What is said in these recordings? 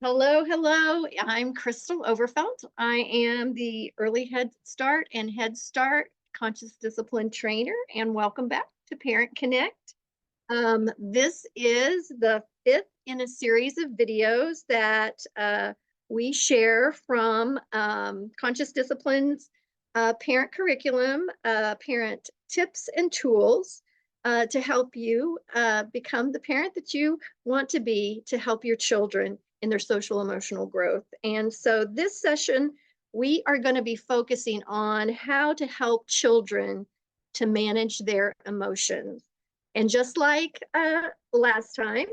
Hello, hello. I'm Crystal Overfelt. I am the Early Head Start and Head Start Conscious Discipline Trainer, and welcome back to Parent Connect. This is the fifth in a series of videos that we share from Conscious Disciplines parent curriculum, parent tips and tools to help you become the parent that you want to be to help your children in their social emotional growth. And so this session, we are going to be focusing on how to help children to manage their emotions. And just like last time,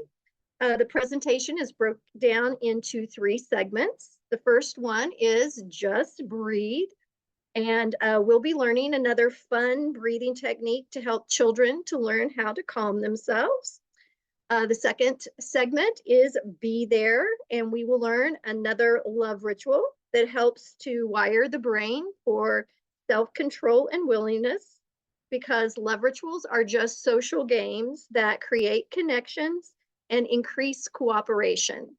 the presentation is broke down into three segments. The first one is just breathe. And we'll be learning another fun breathing technique to help children to learn how to calm themselves. The second segment is Be There, and we will learn another love ritual that helps to wire the brain for self-control and willingness, because love rituals are just social games that create connections and increase cooperation.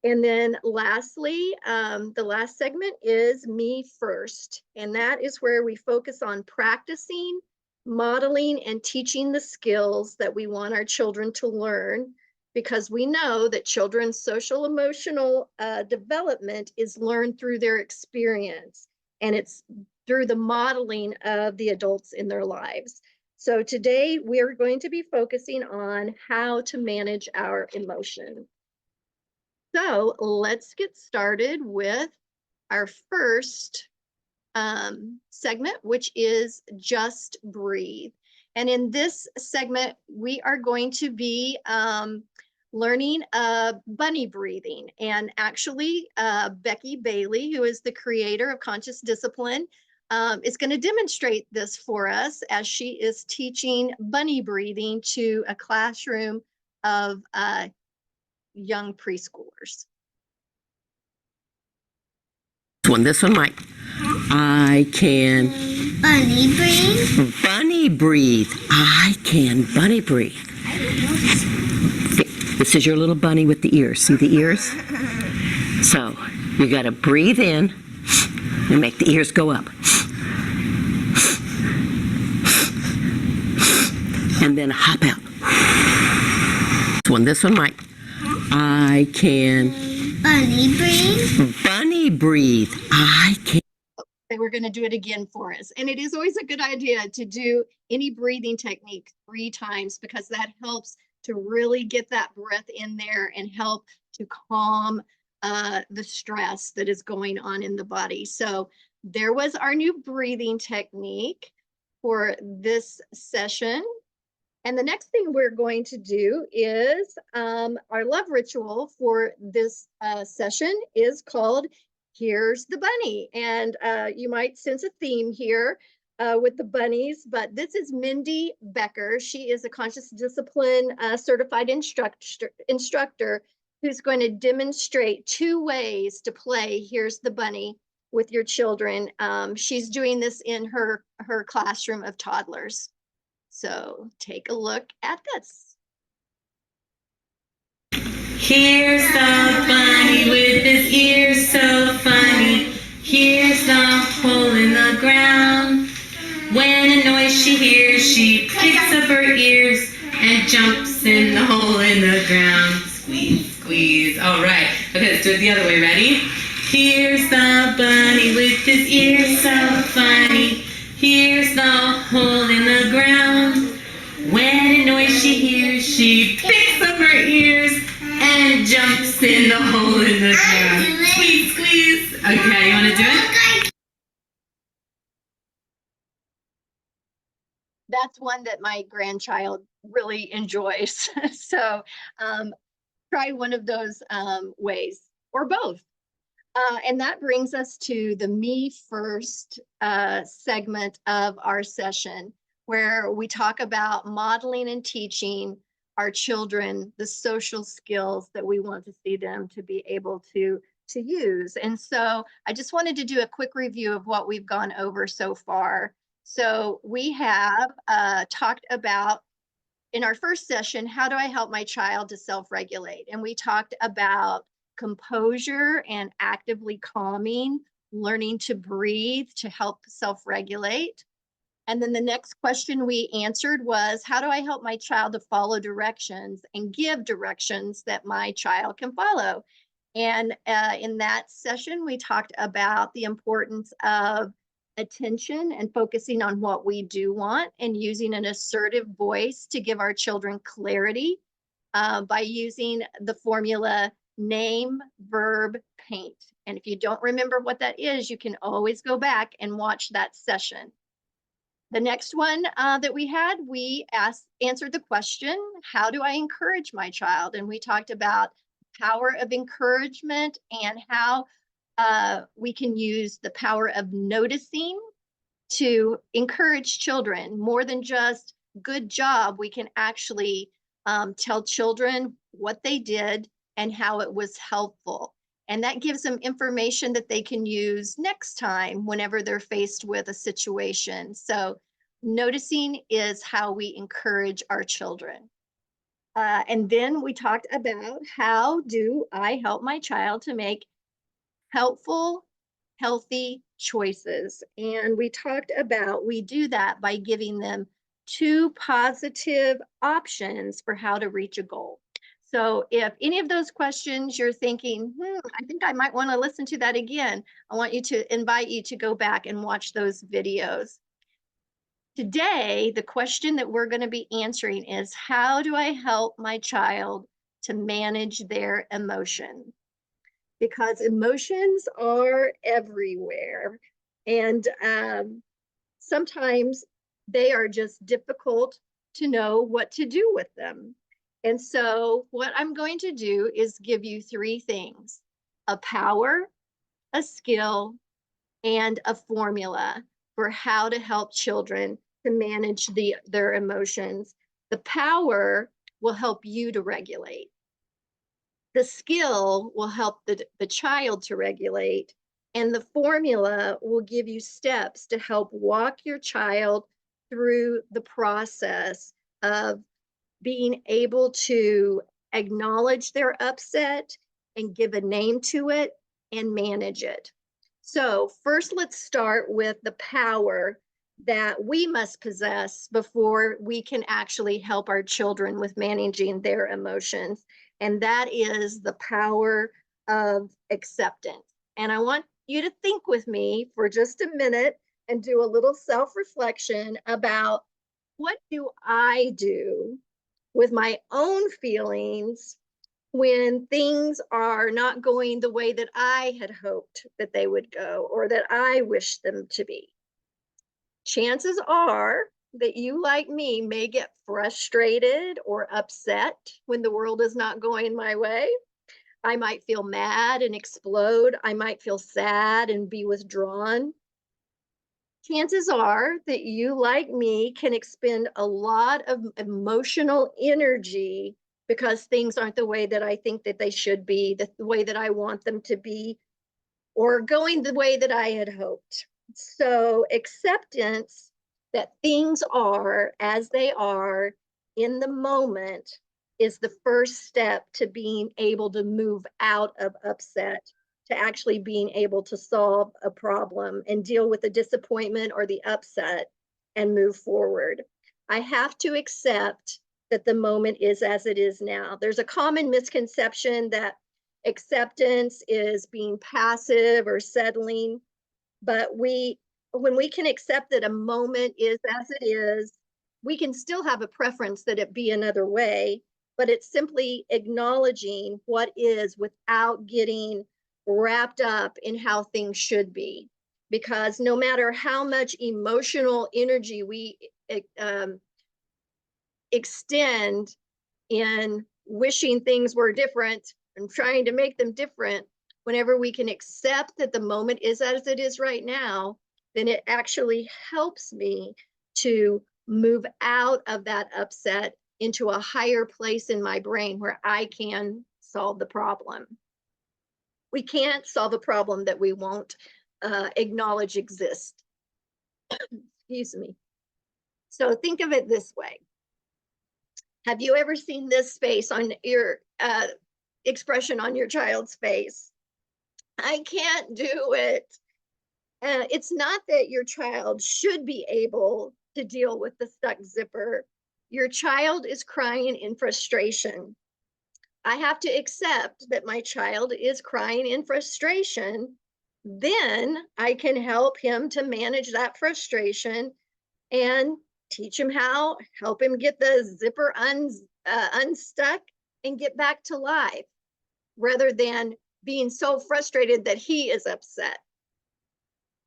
And then lastly, the last segment is Me First, and that is where we focus on practicing, modeling, and teaching the skills that we want our children to learn, because we know that children's social emotional development is learned through their experience, and it's through the modeling of the adults in their lives. So today we are going to be focusing on how to manage our emotion. So let's get started with our first segment, which is Just Breathe. And in this segment, we are going to be learning bunny breathing. And actually, Becky Bailey, who is the creator of Conscious Discipline, is going to demonstrate this for us as she is teaching bunny breathing to a classroom of young preschoolers. This one, Mike. I can bunny breathe. Bunny breathe. I can bunny breathe. This is your little bunny with the ears. See the ears? So you got to breathe in and make the ears go up. And then hop out. This one, Mike. I can bunny breathe. Bunny breathe. I can. Okay, we're going to do it again for us. And it is always a good idea to do any breathing technique 3 times, because that helps to really get that breath in there and help to calm the stress that is going on in the body. So there was our new breathing technique for this session. And the next thing we're going to do is our love ritual for this session is called Here's the Bunny. And you might sense a theme here with the bunnies, but this is Mindy Becker. She is a Conscious Discipline certified instructor who's going to demonstrate 2 ways to play Here's the Bunny with your children. She's doing this in her classroom of toddlers. So take a look at this. Here's the bunny with his ears so funny. Here's the hole in the ground. When a noise she hears, she picks up her ears and jumps in the hole in the ground. Squeeze, squeeze. All right. Okay, let's do it the other way. Ready? Here's the bunny with his ears so funny. Here's the hole in the ground. When a noise she hears, she picks up her ears and jumps in the hole in the ground. Squeeze, squeeze. Okay, you want to do it? That's one that my grandchild really enjoys. So try one of those ways, or both. And that brings us to the Me First segment of our session, where we talk about modeling and teaching our children the social skills that we want to see them to be able to use. And so I just wanted to do a quick review of what we've gone over so far. So we have talked about, in our first session, how do I help my child to self-regulate? And we talked about composure and actively calming, learning to breathe to help self-regulate. And then the next question we answered was, how do I help my child to follow directions and give directions that my child can follow? And in that session, we talked about the importance of attention and focusing on what we do want and using an assertive voice to give our children clarity by using the formula name, verb, paint. And if you don't remember what that is, you can always go back and watch that session. The next one that we had, we answered the question, how do I encourage my child? And we talked about power of encouragement and how we can use the power of noticing to encourage children. More than just good job, we can actually tell children what they did and how it was helpful. And that gives them information that they can use next time whenever they're faced with a situation. So noticing is how we encourage our children. And then we talked about how do I help my child to make helpful, healthy choices. And we talked about we do that by giving them 2 positive options for how to reach a goal. So if any of those questions you're thinking, I think I might want to listen to that again, I want you to invite you to go back and watch those videos. Today, the question that we're going to be answering is, how do I help my child to manage their emotions? Because emotions are everywhere. And sometimes they are just difficult to know what to do with them. And so what I'm going to do is give you 3 things: a power, a skill, and a formula for how to help children to manage their emotions. The power will help you to regulate. The skill will help the child to regulate. And the formula will give you steps to help walk your child through the process of being able to acknowledge their upset and give a name to it and manage it. So first, let's start with the power that we must possess before we can actually help our children with managing their emotions. And that is the power of acceptance. And I want you to think with me for just a minute and do a little self-reflection about, what do I do with my own feelings when things are not going the way that I had hoped that they would go or that I wish them to be? Chances are that you, like me, may get frustrated or upset when the world is not going my way. I might feel mad and explode. I might feel sad and be withdrawn. Chances are that you, like me, can expend a lot of emotional energy because things aren't the way that I think that they should be, the way that I want them to be, or going the way that I had hoped. So acceptance that things are as they are in the moment is the first step to being able to move out of upset, to actually being able to solve a problem and deal with the disappointment or the upset and move forward. I have to accept that the moment is as it is now. There's a common misconception that acceptance is being passive or settling, but when we can accept that a moment is as it is, we can still have a preference that it be another way, but it's simply acknowledging what is without getting wrapped up in how things should be. Because no matter how much emotional energy we extend in wishing things were different and trying to make them different, whenever we can accept that the moment is as it is right now, then it actually helps me to move out of that upset into a higher place in my brain where I can solve the problem. We can't solve a problem that we won't acknowledge exists. Excuse me. So think of it this way. Have you ever seen this face on your expression on your child's face. I can't do it. It's not that your child should be able to deal with the stuck zipper. Your child is crying in frustration. I have to accept that my child is crying in frustration. Then I can help him to manage that frustration and teach him how, help him get the zipper unstuck and get back to life, rather than being so frustrated that he is upset.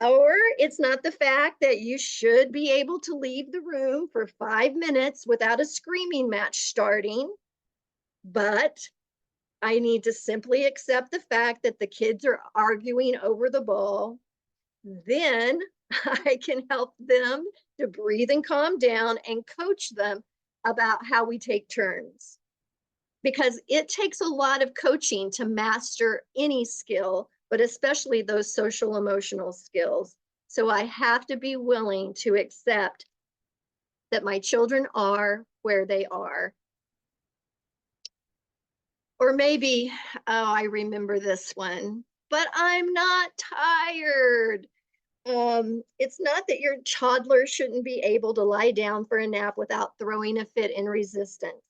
Or it's not the fact that you should be able to leave the room for 5 minutes without a screaming match starting, but I need to simply accept the fact that the kids are arguing over the ball. Then I can help them to breathe and calm down and coach them about how we take turns. Because it takes a lot of coaching to master any skill, but especially those social emotional skills. So I have to be willing to accept that my children are where they are. Or maybe, oh, I remember this one, but I'm not tired. It's not that your toddler shouldn't be able to lie down for a nap without throwing a fit in resistance,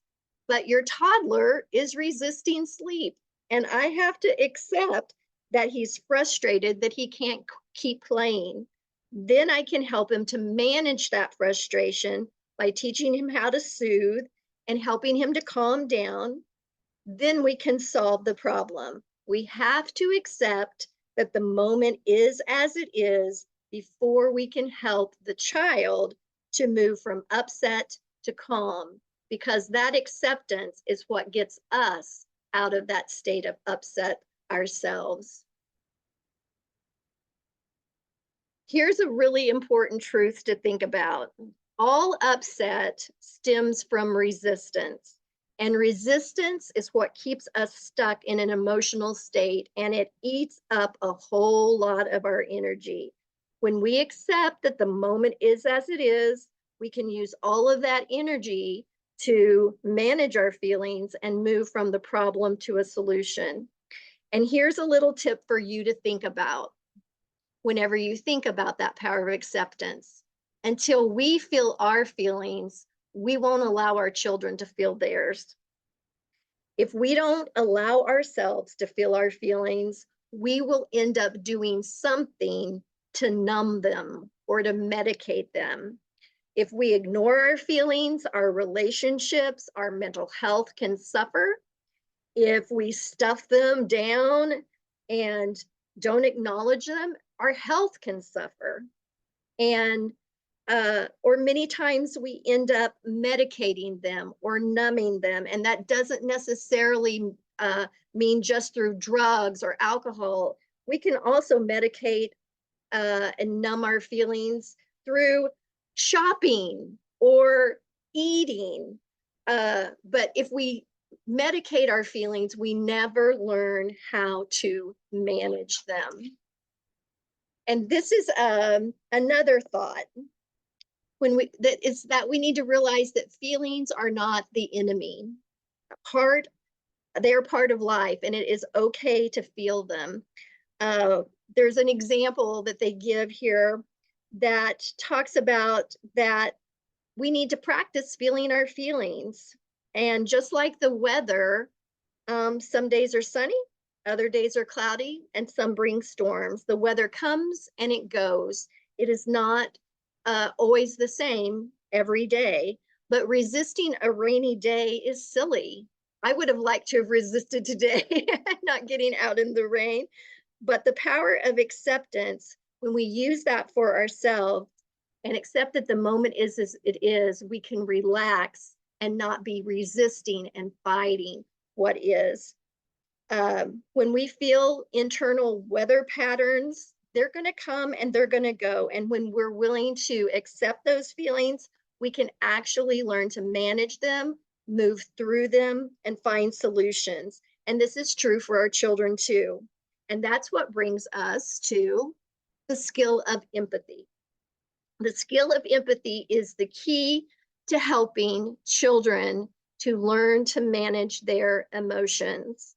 but your toddler is resisting sleep. And I have to accept that he's frustrated that he can't keep playing. Then I can help him to manage that frustration by teaching him how to soothe and helping him to calm down. Then we can solve the problem. We have to accept that the moment is as it is before we can help the child to move from upset to calm, because that acceptance is what gets us out of that state of upset ourselves. Here's a really important truth to think about. All upset stems from resistance. And resistance is what keeps us stuck in an emotional state, and it eats up a whole lot of our energy. When we accept that the moment is as it is, we can use all of that energy to manage our feelings and move from the problem to a solution. And here's a little tip for you to think about whenever you think about that power of acceptance. Until we feel our feelings, we won't allow our children to feel theirs. If we don't allow ourselves to feel our feelings, we will end up doing something to numb them or to medicate them. If we ignore our feelings, our relationships, our mental health can suffer. If we stuff them down and don't acknowledge them, our health can suffer. And or many times we end up medicating them or numbing them. And that doesn't necessarily mean just through drugs or alcohol. We can also medicate and numb our feelings through shopping or eating. But if we medicate our feelings, we never learn how to manage them. And this is another thought. That we need to realize that feelings are not the enemy. They're part of life, and it is okay to feel them. There's an example that they give here that talks about that we need to practice feeling our feelings. And just like the weather, some days are sunny, other days are cloudy, and some bring storms. The weather comes and it goes. It is not always the same every day, but resisting a rainy day is silly. I would have liked to have resisted today, not getting out in the rain. But the power of acceptance, when we use that for ourselves and accept that the moment is as it is, we can relax and not be resisting and fighting what is. When we feel internal weather patterns, they're going to come and they're going to go. And when we're willing to accept those feelings, we can actually learn to manage them, move through them, and find solutions. And this is true for our children too. And that's what brings us to the skill of empathy. The skill of empathy is the key to helping children to learn to manage their emotions.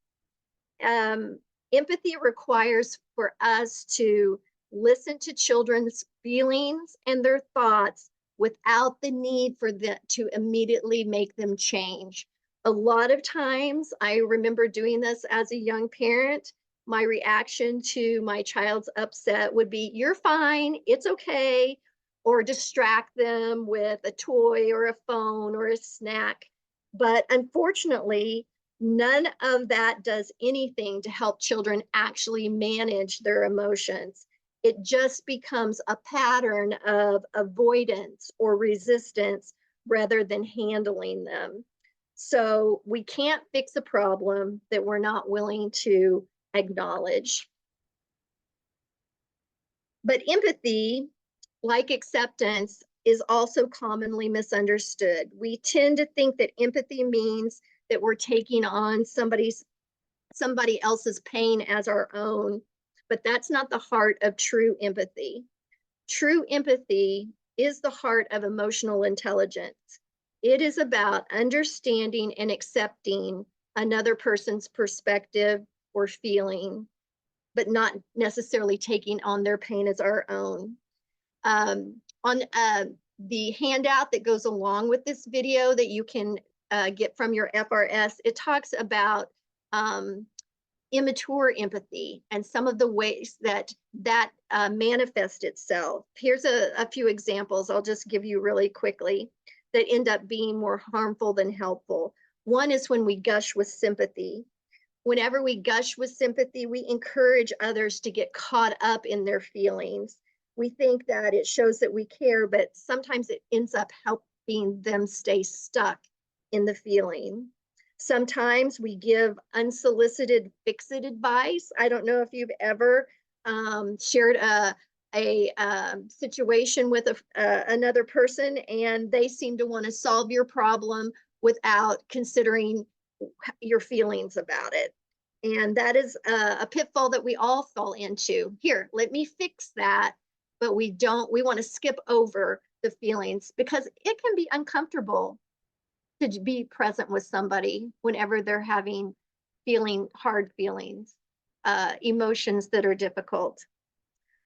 empathy requires for us to listen to children's feelings and their thoughts without the need for that to immediately make them change. A lot of times, I remember doing this as a young parent. My reaction to my child's upset would be, "You're fine, it's okay," or distract them with a toy or a phone or a snack. But unfortunately, none of that does anything to help children actually manage their emotions. It just becomes a pattern of avoidance or resistance rather than handling them. So we can't fix a problem that we're not willing to acknowledge. But empathy, like acceptance, is also commonly misunderstood. We tend to think that empathy means that we're taking on somebody else's pain as our own, but that's not the heart of true empathy. True empathy is the heart of emotional intelligence. It is about understanding and accepting another person's perspective or feeling, but not necessarily taking on their pain as our own. On the handout that goes along with this video that you can get from your FRS, it talks about immature empathy and some of the ways that manifests itself. Here's a few examples I'll just give you really quickly that end up being more harmful than helpful. One is when we gush with sympathy. Whenever we gush with sympathy, we encourage others to get caught up in their feelings. We think that it shows that we care, but sometimes it ends up helping them stay stuck in the feeling. Sometimes we give unsolicited fix-it advice. I don't know if you've ever shared a situation with another person and they seem to want to solve your problem without considering your feelings about it. And that is a pitfall that we all fall into. Here, let me fix that. But we want to skip over the feelings because it can be uncomfortable to be present with somebody whenever they're having hard feelings, emotions that are difficult.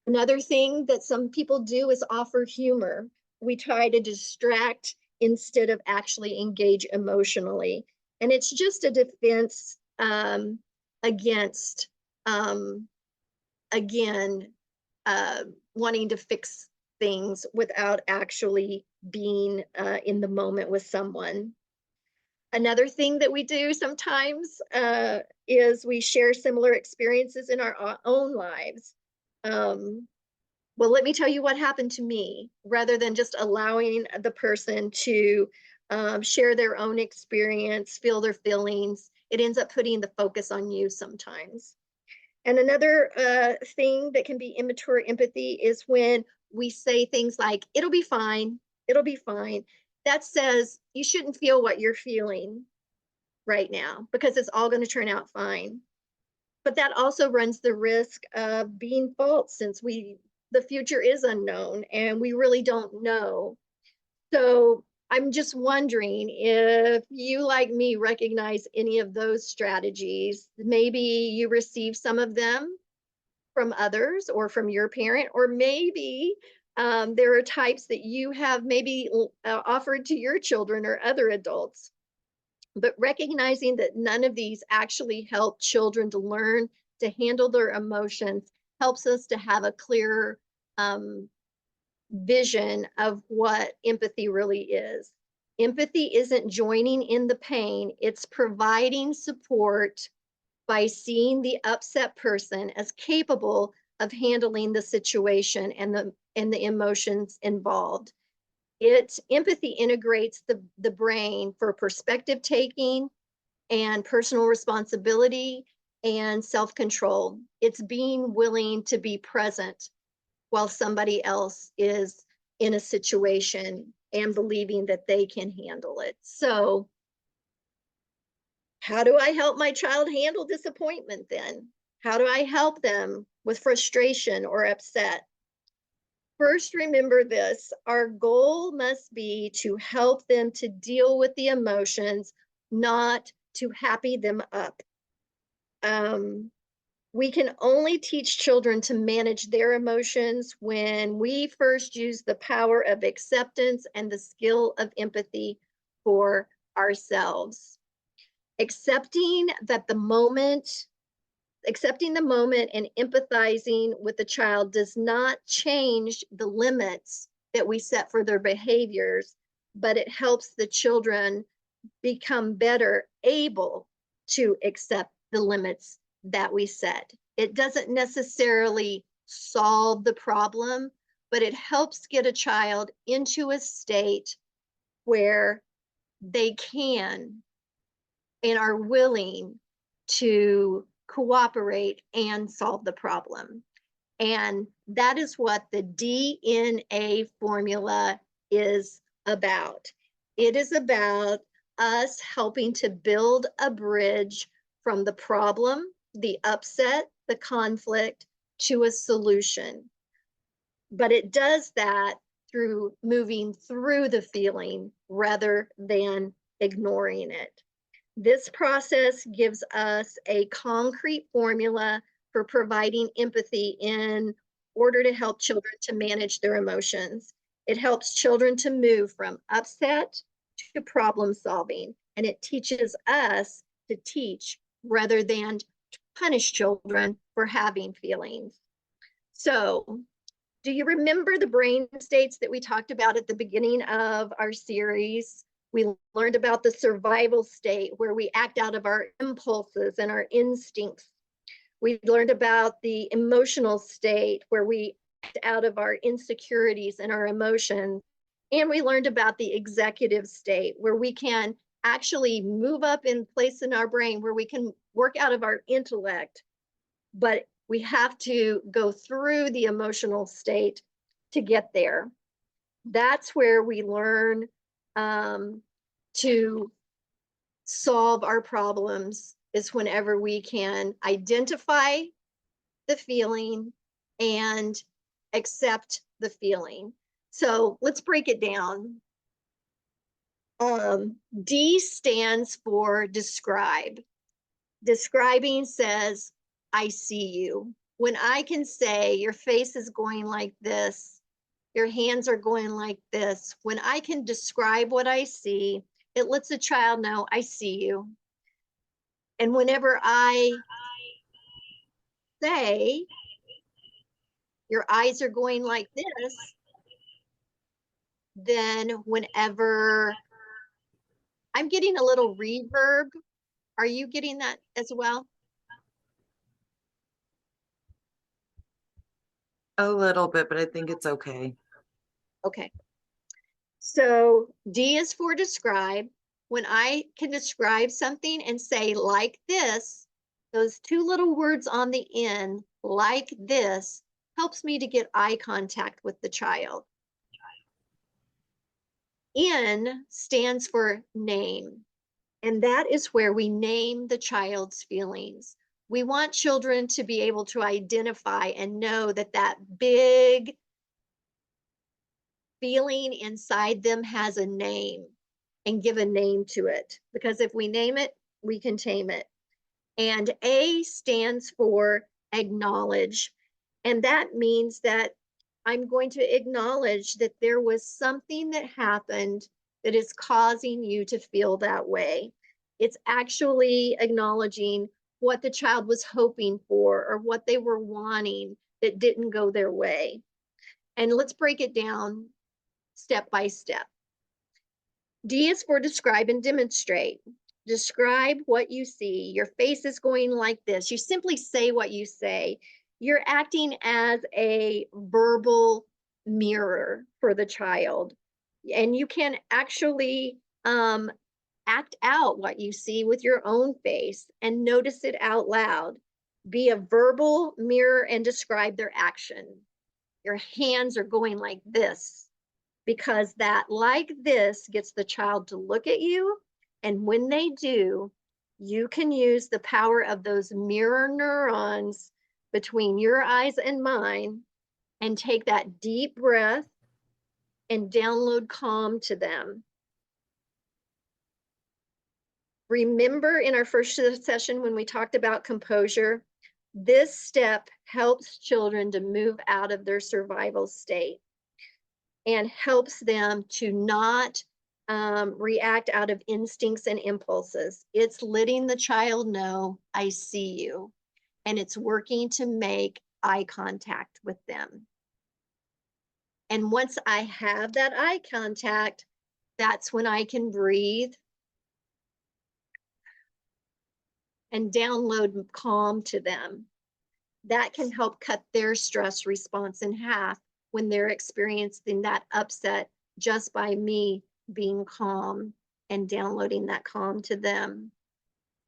Another thing that some people do is offer humor. We try to distract instead of actually engage emotionally. And it's just a defense against, again, wanting to fix things without actually being in the moment with someone. Another thing that we do sometimes is we share similar experiences in our own lives. Well, let me tell you what happened to me, rather than just allowing the person to share their own experience, feel their feelings. It ends up putting the focus on you sometimes. And another thing that can be immature empathy is when we say things like, "It'll be fine, it'll be fine." That says you shouldn't feel what you're feeling right now because it's all going to turn out fine. But that also runs the risk of being false, since the future is unknown and we really don't know. So I'm just wondering if you, like me, recognize any of those strategies. Maybe you receive some of them from others or from your parent, or maybe there are types that you have maybe offered to your children or other adults. But recognizing that none of these actually help children to learn to handle their emotions helps us to have a clearer vision of what empathy really is. Empathy isn't joining in the pain, it's providing support by seeing the upset person as capable of handling the situation and the emotions involved. Empathy integrates the brain for perspective taking and personal responsibility and self-control. It's being willing to be present while somebody else is in a situation and believing that they can handle it. So how do I help my child handle disappointment then? How do I help them with frustration or upset? First, remember this: our goal must be to help them to deal with the emotions, not to happy them up. We can only teach children to manage their emotions when we first use the power of acceptance and the skill of empathy for ourselves. Accepting the moment and empathizing with the child does not change the limits that we set for their behaviors, but it helps the children become better able to accept the limits that we set. It doesn't necessarily solve the problem, but it helps get a child into a state where they can and are willing to cooperate and solve the problem. And that is what the DNA formula is about. It is about us helping to build a bridge from the problem, the upset, the conflict, to a solution. But it does that through moving through the feeling rather than ignoring it. This process gives us a concrete formula for providing empathy in order to help children to manage their emotions. It helps children to move from upset to problem solving, and it teaches us to teach rather than to punish children for having feelings. So, do you remember the brain states that we talked about at the beginning of our series? We learned about the survival state where we act out of our impulses and our instincts. We learned about the emotional state where we act out of our insecurities and our emotions. And we learned about the executive state where we can actually move up in place in our brain where we can work out of our intellect, but we have to go through the emotional state to get there. That's where we learn to solve our problems, is whenever we can identify the feeling and accept the feeling. So let's break it down. D stands for describe. Describing says, I see you. When I can say your face is going like this, your hands are going like this, when I can describe what I see, it lets a child know I see you. And whenever I say your eyes are going like this, then whenever I'm getting a little reverb, are you getting that as well? A little bit, but I think it's okay. Okay. So D is for describe. When I can describe something and say like this, those two little words on the end, like this, helps me to get eye contact with the child. N stands for name, and that is where we name the child's feelings. We want children to be able to identify and know that that big feeling inside them has a name, and give a name to it, because if we name it, we can tame it. And A stands for acknowledge, and that means that I'm going to acknowledge that there was something that happened that is causing you to feel that way. It's actually acknowledging what the child was hoping for or what they were wanting that didn't go their way. And let's break it down step by step. D is for describe and demonstrate. Describe what you see. Your face is going like this. You simply say what you say. You're acting as a verbal mirror for the child. And you can actually act out what you see with your own face and notice it out loud. Be a verbal mirror and describe their action. Your hands are going like this, because that like this gets the child to look at you. And when they do, you can use the power of those mirror neurons between your eyes and mine and take that deep breath and download calm to them. Remember in our first session when we talked about composure, this step helps children to move out of their survival state and helps them to not react out of instincts and impulses. It's letting the child know, I see you, and it's working to make eye contact with them. And once I have that eye contact, that's when I can breathe and download calm to them. That can help cut their stress response in half when they're experiencing that upset just by me being calm and downloading that calm to them.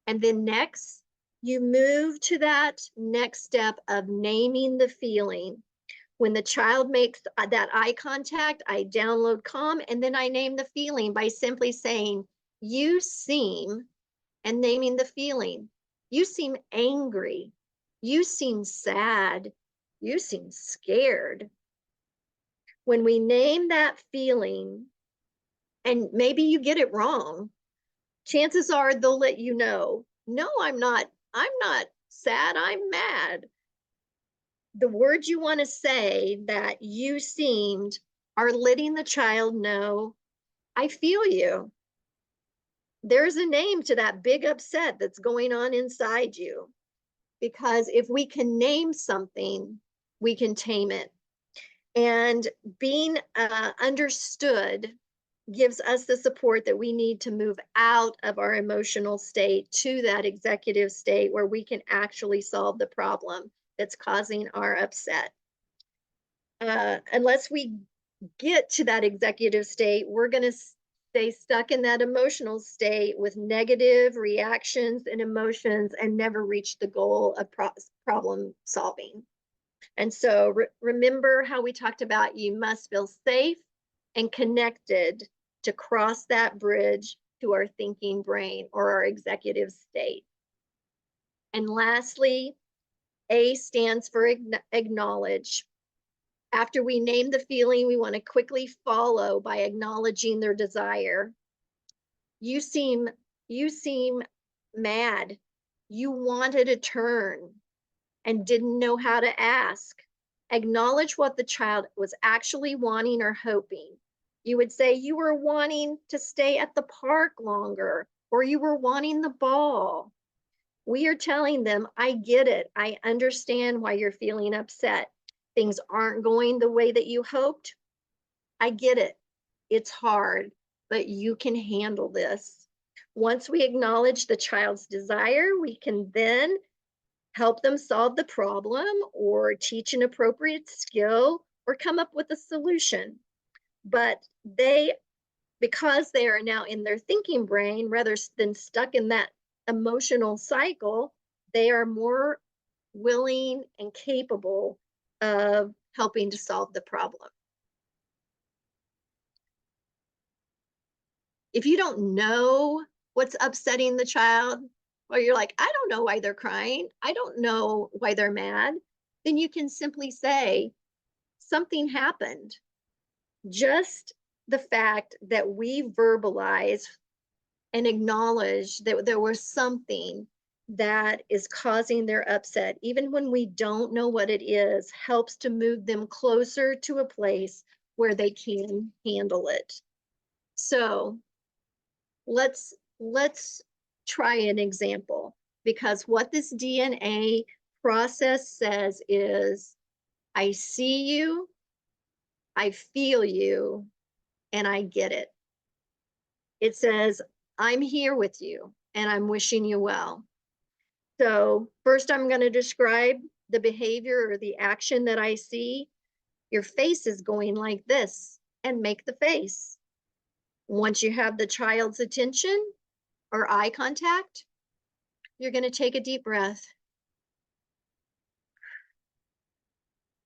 And then next, you move to that next step of naming the feeling. When the child makes that eye contact, I download calm, and then I name the feeling by simply saying, you seem, and naming the feeling. You seem angry. You seem sad. You seem scared. When we name that feeling, and maybe you get it wrong, chances are they'll let you know, no, I'm not sad, I'm mad. The words you want to say that you seemed are letting the child know, I feel you. There's a name to that big upset that's going on inside you. Because if we can name something, we can tame it. And being understood gives us the support that we need to move out of our emotional state to that executive state where we can actually solve the problem that's causing our upset. Unless we get to that executive state, we're going to stay stuck in that emotional state with negative reactions and emotions and never reach the goal of problem solving. And so remember how we talked about you must feel safe and connected to cross that bridge to our thinking brain or our executive state. And lastly, A stands for acknowledge. After we name the feeling, we want to quickly follow by acknowledging their desire. You seem mad. You wanted a turn and didn't know how to ask. Acknowledge what the child was actually wanting or hoping. You would say you were wanting to stay at the park longer, or you were wanting the ball. We are telling them, I get it. I understand why you're feeling upset. Things aren't going the way that you hoped. I get it. It's hard, but you can handle this. Once we acknowledge the child's desire, we can then help them solve the problem or teach an appropriate skill or come up with a solution. But because they are now in their thinking brain rather than stuck in that emotional cycle, they are more willing and capable of helping to solve the problem. If you don't know what's upsetting the child, or you're like, I don't know why they're crying, I don't know why they're mad, then you can simply say, something happened. Just the fact that we verbalize and acknowledge that there was something that is causing their upset, even when we don't know what it is, helps to move them closer to a place where they can handle it. So let's try an example, because what this DNA process says is, I see you, I feel you, and I get it. It says, I'm here with you and I'm wishing you well. So first I'm going to describe the behavior or the action that I see. Your face is going like this, and make the face. Once you have the child's attention or eye contact, you're going to take a deep breath.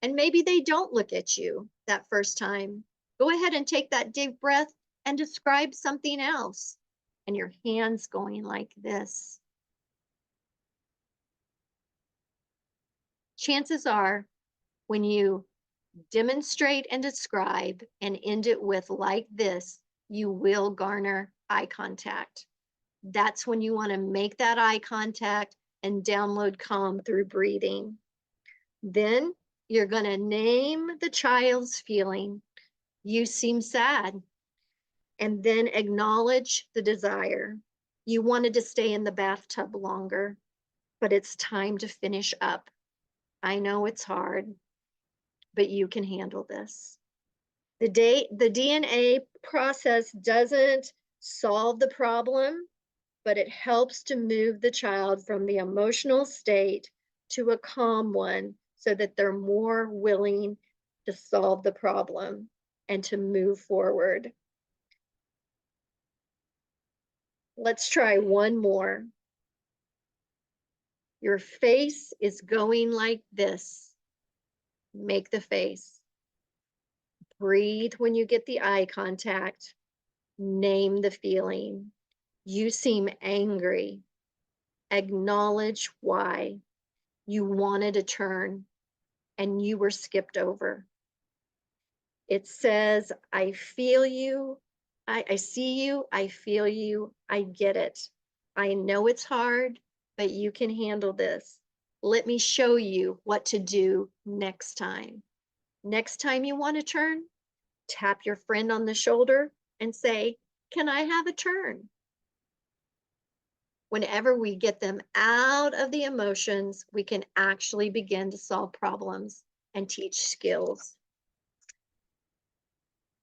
And maybe they don't look at you that first time. Go ahead and take that deep breath and describe something else. And your hands going like this. Chances are, when you demonstrate and describe and end it with like this, you will garner eye contact. That's when you want to make that eye contact and download calm through breathing. Then you're going to name the child's feeling. You seem sad. And then acknowledge the desire. You wanted to stay in the bathtub longer, but it's time to finish up. I know it's hard, but you can handle this. The DNA process doesn't solve the problem, but it helps to move the child from the emotional state to a calm one so that they're more willing to solve the problem and to move forward. Let's try one more. Your face is going like this. Make the face. Breathe when you get the eye contact. Name the feeling. You seem angry. Acknowledge why. You wanted a turn and you were skipped over. It says, I feel you. I see you. I feel you. I get it. I know it's hard, but you can handle this. Let me show you what to do next time. Next time you want to turn, tap your friend on the shoulder and say, can I have a turn? Whenever we get them out of the emotions, we can actually begin to solve problems and teach skills.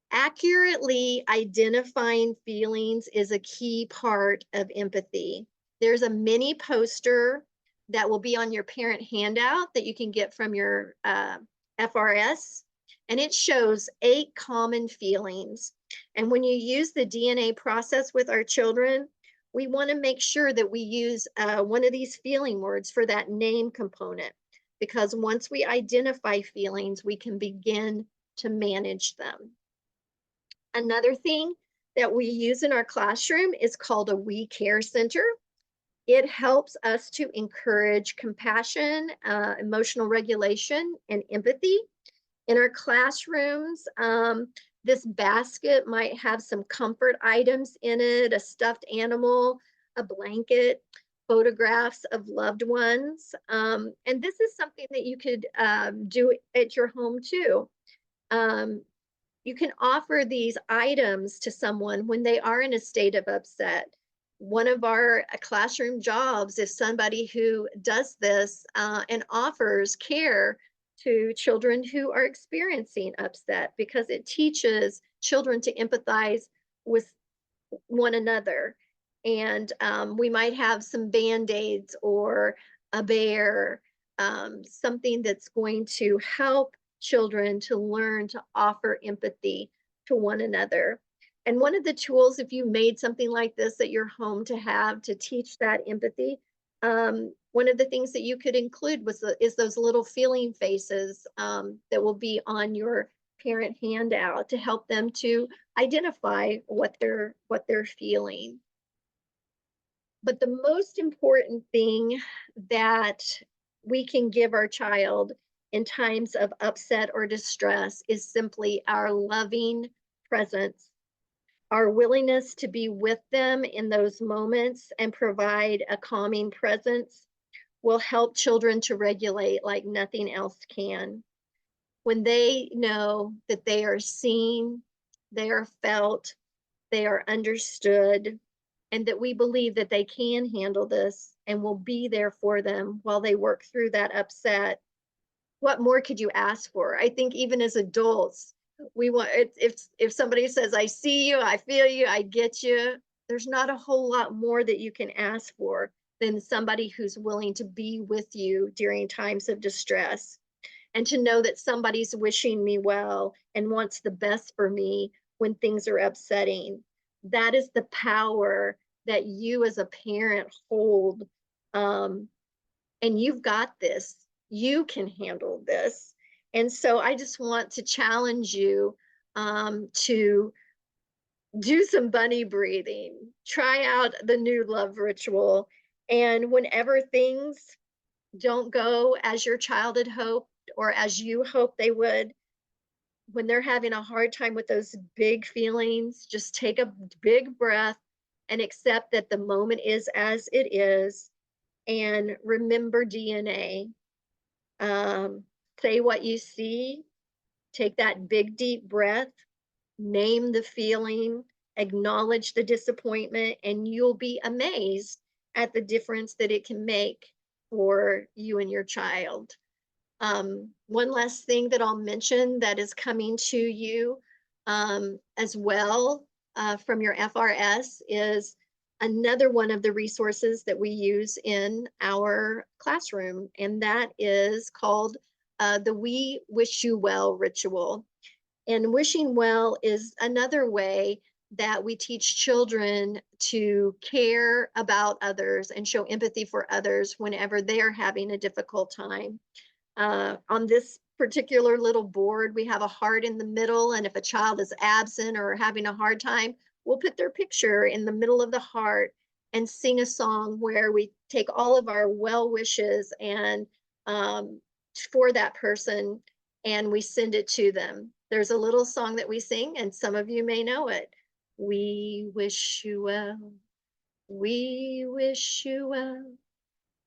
Accurately identifying feelings is a key part of empathy. There's a mini poster that will be on your parent handout that you can get from your FRS, and it shows 8 common feelings. And when you use the DNA process with our children, we want to make sure that we use one of these feeling words for that name component, because once we identify feelings, we can begin to manage them. Another thing that we use in our classroom is called a We Care Center. It helps us to encourage compassion, emotional regulation, and empathy. In our classrooms, this basket might have some comfort items in it, a stuffed animal, a blanket, photographs of loved ones. And this is something that you could do at your home too. You can offer these items to someone when they are in a state of upset. One of our classroom jobs is somebody who does this and offers care to children who are experiencing upset, because it teaches children to empathize with one another. And we might have some Band-Aids or a bear, something that's going to help children to learn to offer empathy to one another. And one of the tools, if you made something like this at your home to have to teach that empathy, one of the things that you could include is those little feeling faces that will be on your parent handout to help them to identify what they're feeling. But the most important thing that we can give our child in times of upset or distress is simply our loving presence, our willingness to be with them in those moments and provide a calming presence will help children to regulate like nothing else can. When they know that they are seen, they are felt, they are understood, and that we believe that they can handle this and will be there for them while they work through that upset, what more could you ask for? I think even as adults, we want, if somebody says, I see you, I feel you, I get you, there's not a whole lot more that you can ask for than somebody who's willing to be with you during times of distress, and to know that somebody's wishing me well and wants the best for me when things are upsetting. That is the power that you as a parent hold. And you've got this. You can handle this. And so I just want to challenge you to do some bunny breathing, try out the new love ritual. And whenever things don't go as your child had hoped or as you hope they would, when they're having a hard time with those big feelings, just take a big breath, and accept that the moment is as it is, and remember DNA. Say what you see, take that big deep breath, name the feeling, acknowledge the disappointment, and you'll be amazed at the difference that it can make for you and your child. One last thing that I'll mention that is coming to you as well from your FRS is another one of the resources that we use in our classroom, and that is called the We Wish You Well ritual. And wishing well is another way that we teach children to care about others and show empathy for others whenever they're having a difficult time. On this particular little board, we have a heart in the middle, and if a child is absent or having a hard time, we'll put their picture in the middle of the heart and sing a song where we take all of our well wishes and for that person, and we send it to them. There's a little song that we sing, and some of you may know it. We wish you well. We wish you well.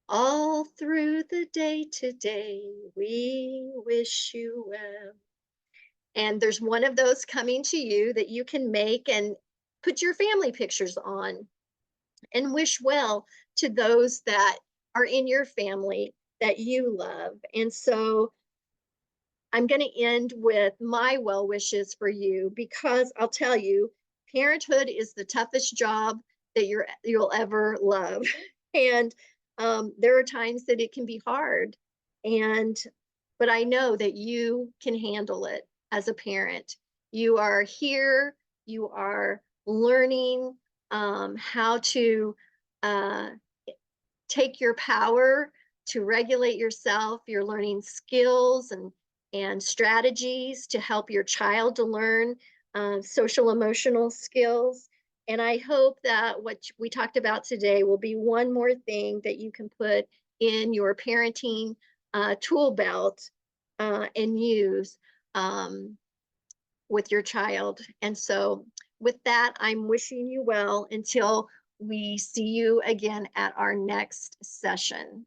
All through the day today, we wish you well. And there's one of those coming to you that you can make and put your family pictures on and wish well to those that are in your family that you love. And so I'm going to end with my well wishes for you, because I'll tell you, parenthood is the toughest job that you'll ever love. And there are times that it can be hard. But I know that you can handle it as a parent. You are here, you are learning how to take your power to regulate yourself. You're learning skills and strategies to help your child to learn social emotional skills. And I hope that what we talked about today will be one more thing that you can put in your parenting tool belt and use with your child. And so with that, I'm wishing you well until we see you again at our next session.